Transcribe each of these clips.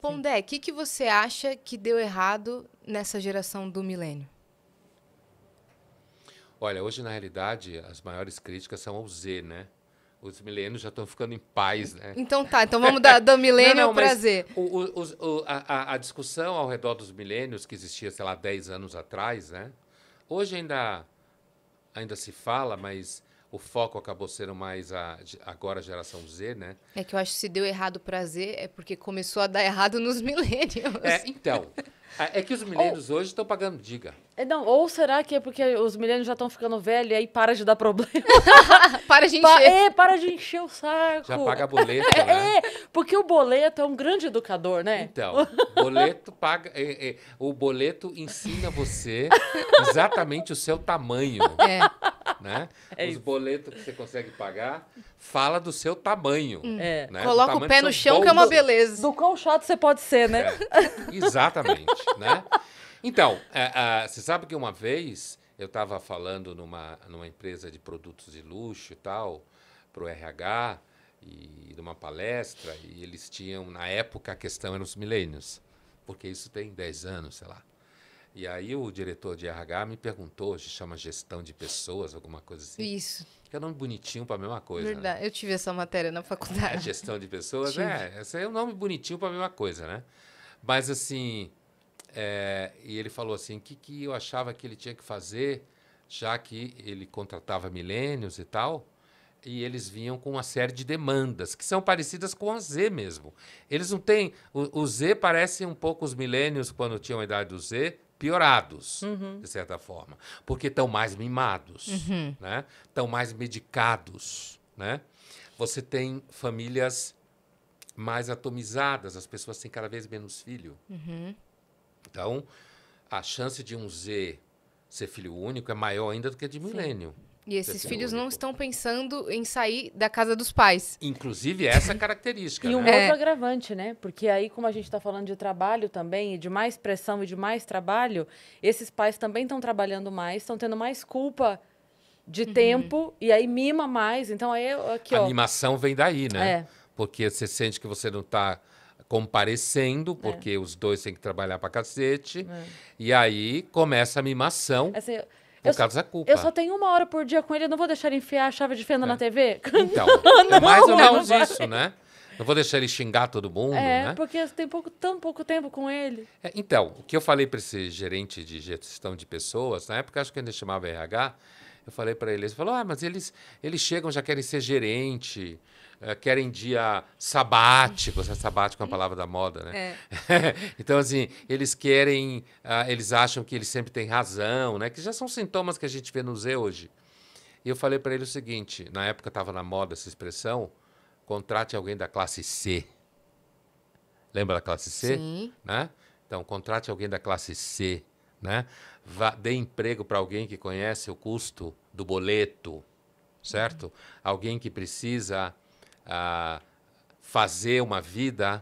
Pondé, o que você acha que deu errado nessa geração do milênio? Olha, hoje, na realidade, as maiores críticas são ao Z, né? Os milênios já estão ficando em paz, né? Então tá, então vamos do milênio para mas Z. a discussão ao redor dos milênios, que existia, sei lá, 10 anos atrás, né? Hoje ainda se fala, mas o foco acabou sendo mais agora a geração Z, né? É que eu acho que se deu errado para Z é porque começou a dar errado nos milênios. Então, é que os milênios hoje estão pagando diga. Não, ou será que é porque os milênios já estão ficando velhos e aí para de dar problema? Para de encher. Para de encher o saco. Já paga boleto, né? Porque o boleto é um grande educador, né? Então, boleto paga. O boleto ensina você exatamente o seu tamanho. Né? Os boletos que você consegue pagar fala do seu tamanho. Né? Coloca o pé no chão que é uma beleza. Do quão chato você pode ser, né? Exatamente, né? Então, você sabe que uma vez eu estava falando numa empresa de produtos de luxo e tal, para o RH, e numa palestra, e eles tinham, na época, a questão era os milênios, porque isso tem 10 anos, sei lá. E aí o diretor de RH me perguntou, se chama gestão de pessoas, alguma coisa assim. Isso. Que é um nome bonitinho para a mesma coisa. Verdade, né? eu tive essa matéria na faculdade. Gestão de pessoas, Tive. esse é um nome bonitinho para a mesma coisa, né? Mas assim... e ele falou assim, o que eu achava que ele tinha que fazer, já que ele contratava milênios e tal, e eles vinham com uma série de demandas, que são parecidas com a Z mesmo. Eles não têm... O Z parece um pouco os milênios, quando tinham a idade do Z, piorados, de certa forma, porque estão mais mimados, né? Estão mais medicados, né? Você tem famílias mais atomizadas, as pessoas têm cada vez menos filho. Então, a chance de um Z ser filho único é maior ainda do que a de milênio. E esses filhos não estão pensando em sair da casa dos pais. Inclusive, essa característica. E um né? outro agravante, né? Porque aí, como a gente está falando de trabalho também, e de mais pressão e de mais trabalho, esses pais também estão trabalhando mais, estão tendo mais culpa de tempo, e aí mima mais. Então, aí, aqui, A ó. mimação vem daí, né? Porque você sente que você não está comparecendo, porque os dois têm que trabalhar pra cacete. E aí começa a mimação Assim, por causa da culpa. Eu só tenho 1 hora por dia com ele, eu não vou deixar ele enfiar a chave de fenda na TV? Então, é mais ou menos isso, né? Não vou deixar ele xingar todo mundo, né? Porque tem tão pouco tempo com ele. Então, o que eu falei para esse gerente de gestão de pessoas, na época acho que ainda chamava RH, eu falei para ele falou, mas eles chegam, já querem ser gerente, querem dia sabático, sabático é uma palavra da moda, né? Então, assim, eles querem, eles acham que eles sempre têm razão, né? Que já são sintomas que a gente vê no Z hoje. E eu falei para ele o seguinte, na época estava na moda essa expressão, contrate alguém da classe C. Lembra da classe C? Sim. Né? Então, contrate alguém da classe C, né? Dê emprego para alguém que conhece o custo do boleto, certo? Alguém que precisa fazer uma vida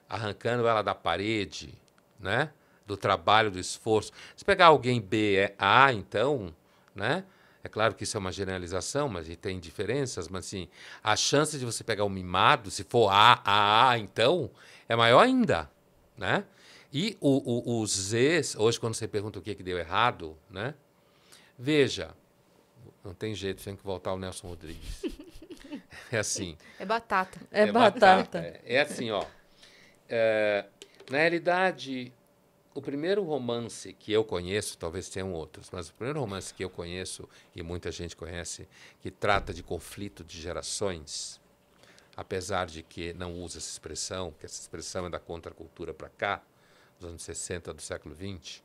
arrancando ela da parede, né? Do trabalho, do esforço. Se pegar alguém B, A, então, né? É claro que isso é uma generalização, mas tem diferenças, mas assim, a chance de você pegar um mimado, se for A, então, é maior ainda, né? E os Zs, hoje quando você pergunta o que deu errado, né? Veja, não tem jeito, tem que voltar ao Nelson Rodrigues. É assim. É batata. É batata. É assim, ó. Na realidade, o primeiro romance que eu conheço, talvez tenham outros, mas o primeiro romance que eu conheço, e muita gente conhece, que trata de conflito de gerações, apesar de que não usa essa expressão, que essa expressão é da contracultura para cá, dos anos 60 do século XX,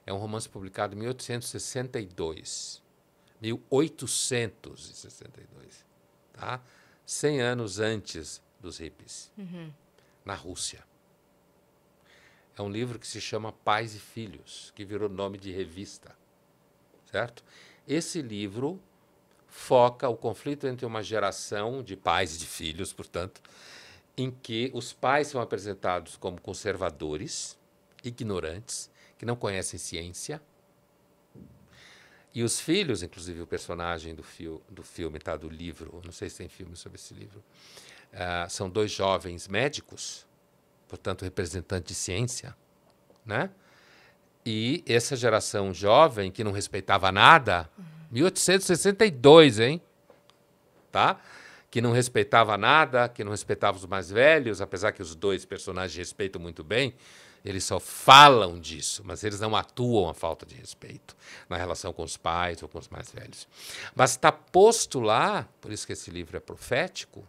é um romance publicado em 1862. 1862. Tá? 100 anos antes dos hippies, na Rússia. É um livro que se chama Pais e Filhos, que virou nome de revista, certo? Esse livro foca o conflito entre uma geração de pais e de filhos, portanto, em que os pais são apresentados como conservadores, ignorantes, que não conhecem ciência, e os filhos, inclusive o personagem do filme, tá, do livro, não sei se tem filme sobre esse livro, são 2 jovens médicos, portanto, representante de ciência, né? E essa geração jovem que não respeitava nada, 1862, hein? Tá? Que não respeitava nada, que não respeitava os mais velhos, apesar que os dois personagens respeitam muito bem, eles só falam disso, mas eles não atuam a falta de respeito na relação com os pais ou com os mais velhos. Mas está posto lá, por isso que esse livro é profético,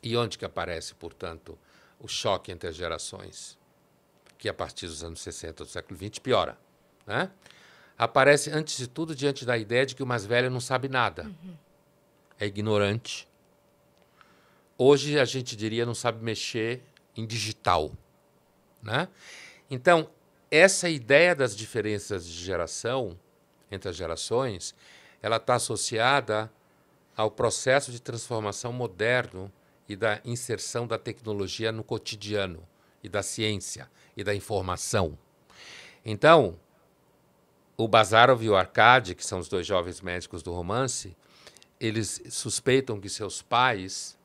e onde que aparece, portanto, o choque entre as gerações, que a partir dos anos 60 do século XX piora, né? Aparece, antes de tudo, diante da ideia de que o mais velho não sabe nada. É ignorante. Hoje, a gente diria, não sabe mexer em digital, né? Então, essa ideia das diferenças de geração, entre as gerações, ela está associada ao processo de transformação moderno e da inserção da tecnologia no cotidiano, e da ciência, e da informação. Então, o Bazarov e o Arkady, que são os dois jovens médicos do romance, eles suspeitam que seus pais,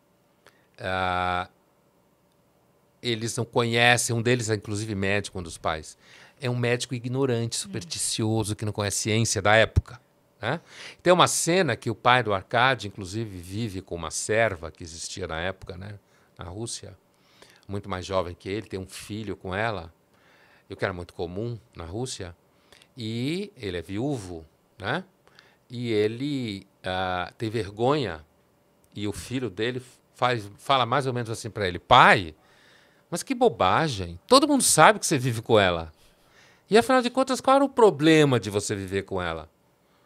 eles não conhecem, um deles é inclusive médico, um dos pais, é um médico ignorante, supersticioso, que não conhece ciência da época, né? Tem uma cena que o pai do Arkady, inclusive, vive com uma serva que existia na época, né, na Rússia, muito mais jovem que ele, tem um filho com ela, o que era muito comum na Rússia, e ele é viúvo, né? E ele tem vergonha, e o filho dele fala mais ou menos assim para ele: pai, mas que bobagem, todo mundo sabe que você vive com ela. E afinal de contas, qual era o problema de você viver com ela?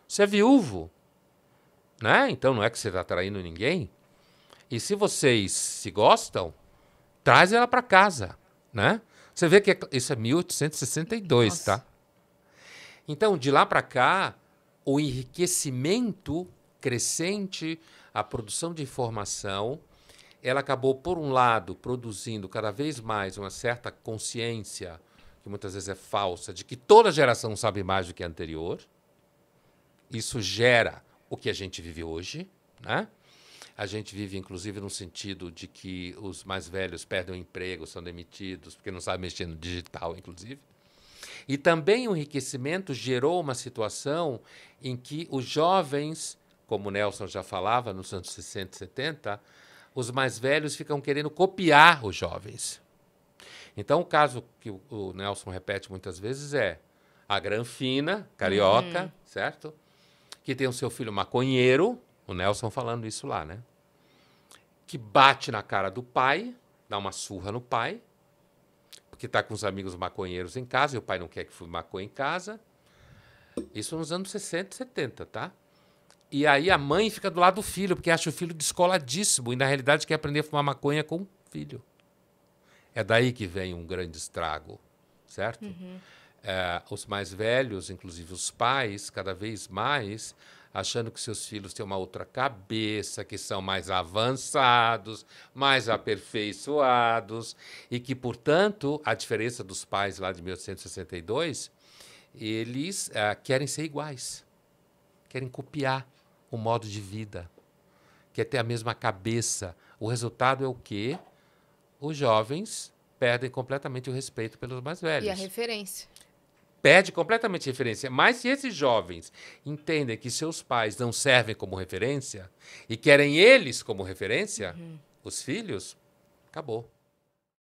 Você é viúvo, né? Então não é que você está traindo ninguém. E se vocês se gostam, traz ela para casa, né? Você vê que isso é 1862, nossa, tá? Então, de lá para cá, o enriquecimento crescente, a produção de informação, ela acabou, por um lado, produzindo cada vez mais uma certa consciência, que muitas vezes é falsa, de que toda geração sabe mais do que a anterior. Isso gera o que a gente vive hoje, né? A gente vive, inclusive, no sentido de que os mais velhos perdem o emprego, são demitidos, porque não sabem mexer no digital, inclusive. E também o enriquecimento gerou uma situação em que os jovens, como o Nelson já falava, nos anos 60 e 70, os mais velhos ficam querendo copiar os jovens. Então, o caso que o Nelson repete muitas vezes é a Granfina, carioca, certo? Que tem o seu filho maconheiro, o Nelson falando isso lá, né? Que bate na cara do pai, dá uma surra no pai, porque está com os amigos maconheiros em casa, e o pai não quer que fume maconha em casa. Isso nos anos 60 e 70, tá? E aí a mãe fica do lado do filho, porque acha o filho descoladíssimo, e na realidade quer aprender a fumar maconha com o filho. É daí que vem um grande estrago, certo? Os mais velhos, inclusive os pais, cada vez mais, achando que seus filhos têm uma outra cabeça, que são mais avançados, mais aperfeiçoados, e que, portanto, a diferença dos pais lá de 1862, eles querem ser iguais, querem copiar o modo de vida, querem ter a mesma cabeça. O resultado é o quê? Os jovens perdem completamente o respeito pelos mais velhos. E a referência. Perde completamente a referência. Mas se esses jovens entendem que seus pais não servem como referência e querem eles como referência, os filhos, acabou.